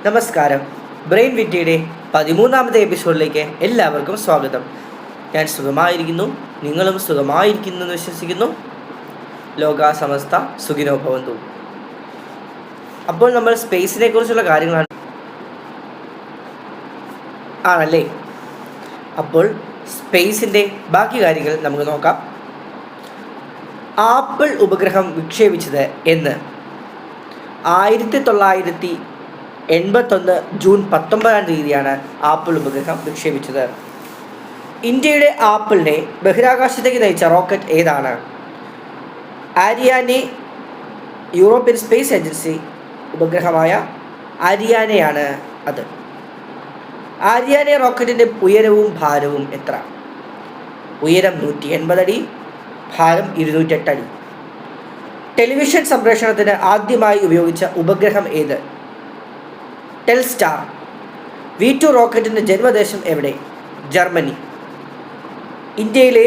നമസ്കാരം. ബ്രെയിൻ വിറ്റിയുടെ 13ാമത്തെ എപ്പിസോഡിലേക്ക് എല്ലാവർക്കും സ്വാഗതം. ഞാൻ സുഖമായിരിക്കുന്നു, നിങ്ങളും സുഖമായിരിക്കുന്നു എന്ന് വിശ്വസിക്കുന്നു. ലോകാ സമസ്ത സുഖിനോ ഭവന്തു. അപ്പോൾ നമ്മൾ സ്പേസിനെ കുറിച്ചുള്ള കാര്യങ്ങളാണ് ആണല്ലേ. അപ്പോൾ സ്പേസിൻ്റെ ബാക്കി കാര്യങ്ങൾ നമുക്ക് നോക്കാം. ആപ്പിൾ ഉപഗ്രഹം വിക്ഷേപിച്ചത് എന്ന് 1981 ജൂൺ 19 ആപ്പിൾ ഉപഗ്രഹം വിക്ഷേപിച്ചത്. ഇന്ത്യയുടെ ആപ്പിളിനെ ബഹിരാകാശത്തേക്ക് നയിച്ച റോക്കറ്റ് ഏതാണ്? ആരിയാനെ. യൂറോപ്യൻ സ്പേസ് ഏജൻസി ഉപഗ്രഹമായ ആരിയാനെയാണ് അത്. ആരിയാനെ റോക്കറ്റിൻ്റെ ഉയരവും ഭാരവും എത്ര? ഉയരം 180 അടി, ഭാരം 208 അടി. ടെലിവിഷൻ സംപ്രേഷണത്തിന് ആദ്യമായി ഉപയോഗിച്ച ഉപഗ്രഹം ഏത്? ടെൽസ്റ്റാർ. V2 റോക്കറ്റിൻ്റെ ജന്മദേശം എവിടെ? ജർമ്മനി. ഇന്ത്യയിലെ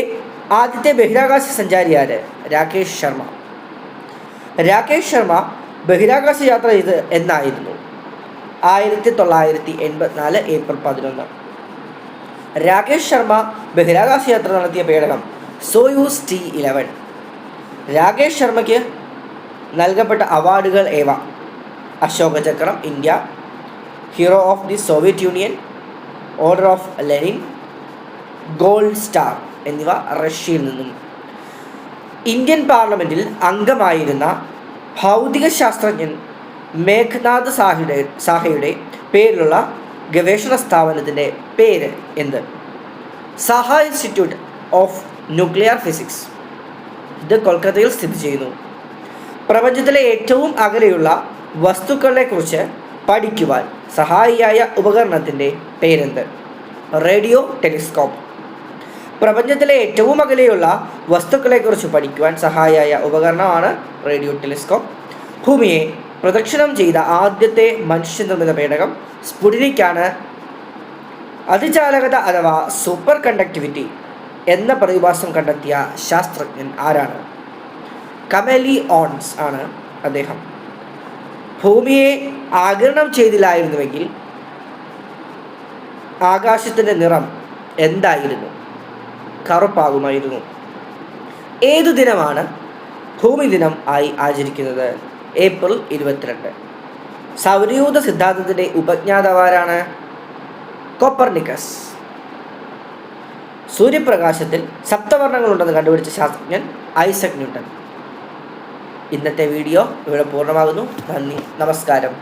ആദ്യത്തെ ബഹിരാകാശ സഞ്ചാരി ആര്? രാകേഷ് ശർമ്മ. രാകേഷ് ശർമ്മ ബഹിരാകാശ യാത്ര ചെയ്ത് എന്നായിരുന്നു? 1984 ഏപ്രിൽ 11. രാകേഷ് ശർമ്മ ബഹിരാകാശ യാത്ര നടത്തിയ പേടകം സോയൂസ് T-11. രാകേഷ് ശർമ്മയ്ക്ക് നൽകപ്പെട്ട അവാർഡുകൾ ഏവ? അശോക ചക്രം India, hero of the Soviet union, order of Lenin, gold star എന്നിവ റഷ്യയിൽ നിന്നും. ഇന്ത്യൻ പാർലമെൻറ്റിൽ അംഗമായിരുന്ന ഭൗതിക ശാസ്ത്രജ്ഞൻ മേഘനാഥ് സാഹയുടെ പേരിലുള്ള ഗവേഷണ സ്ഥാപനത്തിൻ്റെ പേര് എന്ത്? സാഹ ഇൻസ്റ്റിറ്റ്യൂട്ട് ഓഫ് ന്യൂക്ലിയർ ഫിസിക്സ്. ഇത് കൊൽക്കത്തയിൽ സ്ഥിതി ചെയ്യുന്നു. പ്രപഞ്ചത്തിലെ ഏറ്റവും അകലെയുള്ള വസ്തുക്കളെക്കുറിച്ച് പഠിക്കുവാൻ സഹായിയായ ഉപകരണത്തിൻ്റെ പേരെന്ത്? Radio telescope. പ്രപഞ്ചത്തിലെ ഏറ്റവും അകലെയുള്ള വസ്തുക്കളെക്കുറിച്ച് പഠിക്കുവാൻ സഹായിയായ ഉപകരണമാണ് റേഡിയോ ടെലിസ്കോപ്പ്. ഭൂമിയെ പ്രദക്ഷിണം ചെയ്ത ആദ്യത്തെ മനുഷ്യനിർമ്മിത പേടകം സ്പുട്നിക്കാണ്. അതിചാലകത അഥവാ സൂപ്പർ കണ്ടക്ടിവിറ്റി എന്ന പ്രതിഭാസം കണ്ടെത്തിയ ശാസ്ത്രജ്ഞൻ ആരാണ്? കമലിയോൺസ് ആണ് അദ്ദേഹം. ഭൂമിയെ ആഗിരണം ചെയ്തില്ലായിരുന്നുവെങ്കിൽ ആകാശത്തിൻ്റെ നിറം എന്തായിരുന്നു? കറുപ്പാകുമായിരുന്നു. ഏതു ദിനമാണ് ഭൂമി ദിനം ആയി ആചരിക്കുന്നത്? ഏപ്രിൽ 22. സൗരയൂഥ സിദ്ധാന്തത്തിൻ്റെ ഉപജ്ഞാതാവാരാണ്? കോപ്പർനിക്കസ്. സൂര്യപ്രകാശത്തിൽ സപ്തവർണ്ണങ്ങളുണ്ടെന്ന് കണ്ടുപിടിച്ച ശാസ്ത്രജ്ഞൻ ഐസക് ന്യൂട്ടൺ. ഇന്നത്തെ വീഡിയോ ഇവിടെ പൂർണ്ണമാകുന്നു. നന്ദി, നമസ്കാരം.